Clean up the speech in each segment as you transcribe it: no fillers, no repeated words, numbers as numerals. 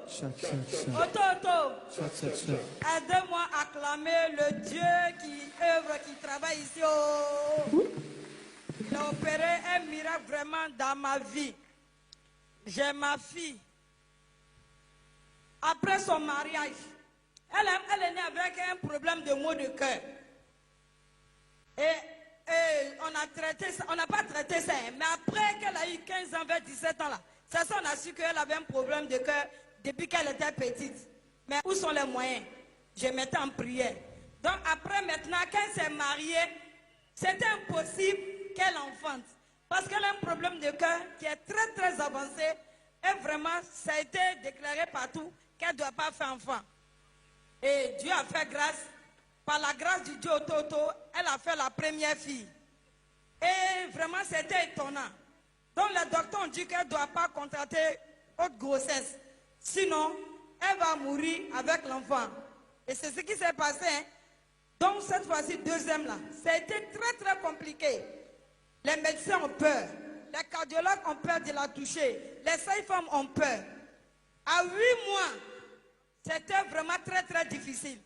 Auto, auto. Aidez-moi à acclamer le Dieu qui œuvre, qui travaille ici. Il a opéré un miracle vraiment dans ma vie. J'ai ma fille. Après son mariage, elle est née avec un problème de maux de cœur. Et on n'a pas traité ça. Mais après qu'elle a eu 15 ans, vers 17 ans là, c'est ça on a su qu'elle avait un problème de cœur depuis qu'elle était petite. Mais où sont les moyens? Je mettais en prière. Donc après maintenant, quand elle s'est mariée, c'était impossible qu'elle enfante. Parce qu'elle a un problème de cœur qui est très très avancé. Et vraiment, ça a été déclaré partout qu'elle ne doit pas faire enfant. Et Dieu a fait grâce. Par la grâce du Dieu Toto, elle a fait la première fille. Et vraiment, c'était étonnant. Donc, les docteurs ont dit qu'elle ne doit pas contracter haute grossesse. Sinon, elle va mourir avec l'enfant. Et c'est ce qui s'est passé. Hein. Donc, cette fois-ci, deuxième là, ça a été très, très compliqué. Les médecins ont peur. Les cardiologues ont peur de la toucher. Les sages-femmes ont peur. À 8 mois, c'était vraiment très, très difficile.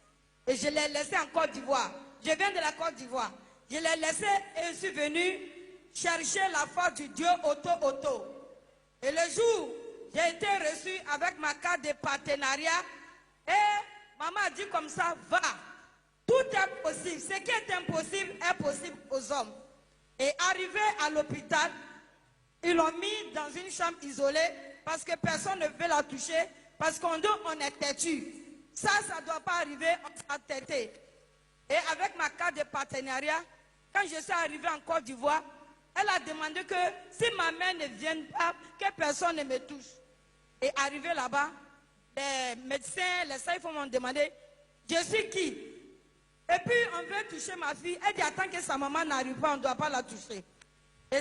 Et je l'ai laissé en Côte d'Ivoire. Je viens de la Côte d'Ivoire. Je l'ai laissé et je suis venu chercher la force du Dieu Auto. Et le jour, j'ai été reçu avec ma carte de partenariat. Et maman a dit comme ça, va. Tout est possible. Ce qui est impossible est possible aux hommes. Et arrivé à l'hôpital, ils l'ont mis dans une chambre isolée parce que personne ne veut la toucher. Parce qu'on dit on est têtu. Ça ne doit pas arriver, on sera têté. Et avec ma carte de partenariat, quand je suis arrivé en Côte d'Ivoire, elle a demandé que si ma mère ne vient pas, que personne ne me touche. Et arrivé là-bas, les médecins, les sages-femmes m'ont demandé, je suis qui? Et puis on veut toucher ma fille. Elle dit, attends que sa maman n'arrive pas, on ne doit pas la toucher. Et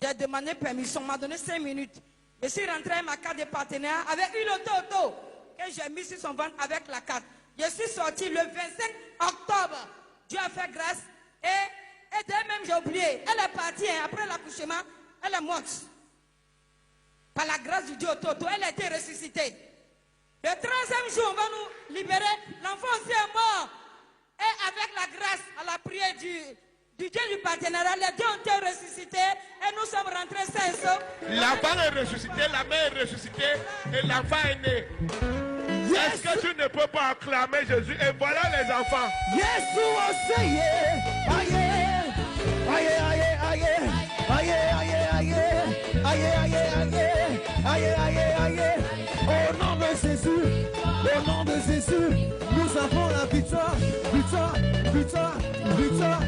j'ai demandé permission, on m'a donné 5 minutes. Je suis rentré avec ma carte de partenariat avec une auto. Que j'ai mis sur son ventre avec la carte. Je suis sorti le 25 octobre. Dieu a fait grâce. Et d'elle-même, j'ai oublié. Elle est partie, hein, après l'accouchement, elle est morte. Par la grâce du Dieu Toto, elle a été ressuscitée. Le 13e jour, on va nous libérer. L'enfant aussi est mort. Et avec la grâce, à la prière du Dieu du partenariat, les dieux ont été ressuscités et nous sommes rentrés sains et saufs. L'enfant est ressuscité, la mère est ressuscitée et l'enfant est né. Yes. Est-ce que tu ne peux pas acclamer Jésus? Et voilà les enfants. Yes, au nom de Jésus, au nom de Jésus, nous avons la victoire, victoire, victoire, victoire.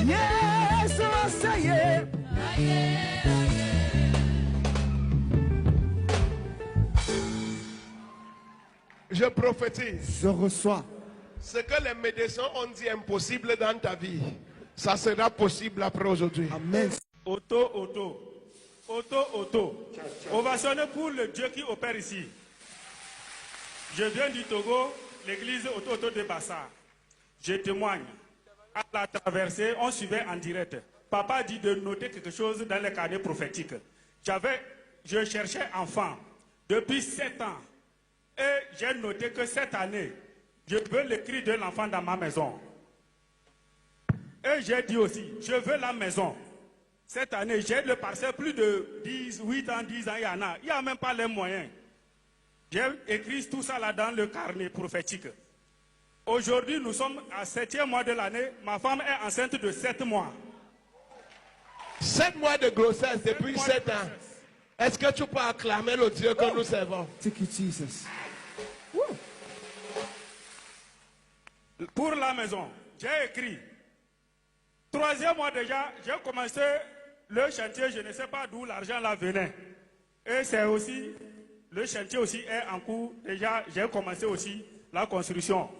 Yes, ça y est. Je prophétise. Je reçois. Ce que les médecins ont dit impossible dans ta vie, ça sera possible après aujourd'hui. Amen. Auto. Ovationnez pour le Dieu qui opère ici. Je viens du Togo, l'église Auto de Bassar. Je témoigne. À la traversée, on suivait en direct. Papa dit de noter quelque chose dans les carnets prophétiques. Je cherchais enfant depuis 7 ans. Et j'ai noté que cette année, je veux le cri de l'enfant dans ma maison. Et j'ai dit aussi, je veux la maison. Cette année, j'ai le parcelle plus de 8 ans, 10 ans, il n'y a même pas les moyens. J'ai écrit tout ça là dans le carnet prophétique. Aujourd'hui, nous sommes à 7e mois de l'année. Ma femme est enceinte de 7 mois. 7 mois de grossesse depuis 7 ans. Est-ce que tu peux acclamer le Dieu que nous servons? Thank you, Jesus. Pour la maison, j'ai écrit. 3e mois déjà, j'ai commencé le chantier. Je ne sais pas d'où l'argent là venait. Et c'est aussi, le chantier aussi est en cours. Déjà, j'ai commencé aussi la construction.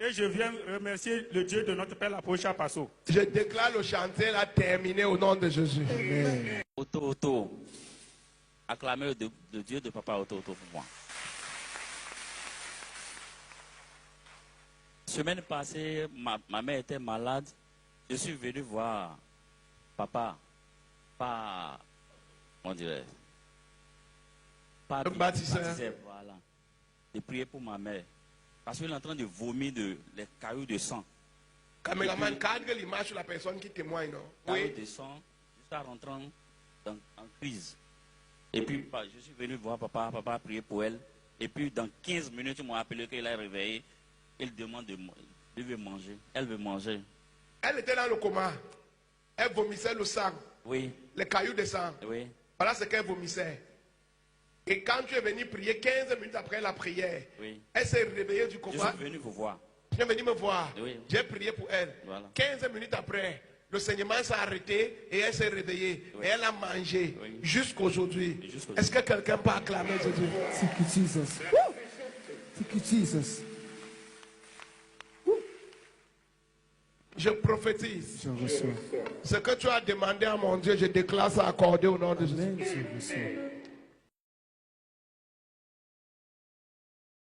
Et je viens remercier le Dieu de notre Père l'apôtre Passo. Je déclare le chantier là terminé au nom de Jésus. Amen. Auto. Acclamez le Dieu de Papa Auto pour moi. Semaine passée, ma mère était malade. Je suis venu voir papa, pas papa Le bâtisseur. voilà, de prier pour ma mère. Parce qu'elle est en train de vomir les cailloux de sang. Caméraman, cadre l'image sur la personne qui témoigne, non? Cailloux Oui. de sang, jusqu'à rentrant en crise. Et puis, je suis venu voir papa a prié pour elle. Et puis, dans 15 minutes, ils m'ont appelé qu'elle est réveillée. Elle demande elle veut manger. Elle veut manger. Elle était dans le coma. Elle vomissait le sang, Oui, les cailloux de sang. oui, Voilà ce qu'elle vomissait. Et quand tu es venu prier, 15 minutes après la prière, oui. elle s'est réveillée du Je coma. suis venu vous voir. Tu es venu me voir. Oui. J'ai prié pour elle. Voilà. 15 minutes après, le saignement s'est arrêté et elle s'est réveillée. Oui. Et elle a mangé Oui. jusqu'aujourd'hui. Jusqu'aujourd'hui. Est-ce que quelqu'un peut acclamer Jésus? Thank you, Jesus. Woo! Thank you, Jesus. Je prophétise. Je reçois. Ce que tu as demandé à mon Dieu, je déclare ça accordé au nom de Jésus. Amen, je reçois.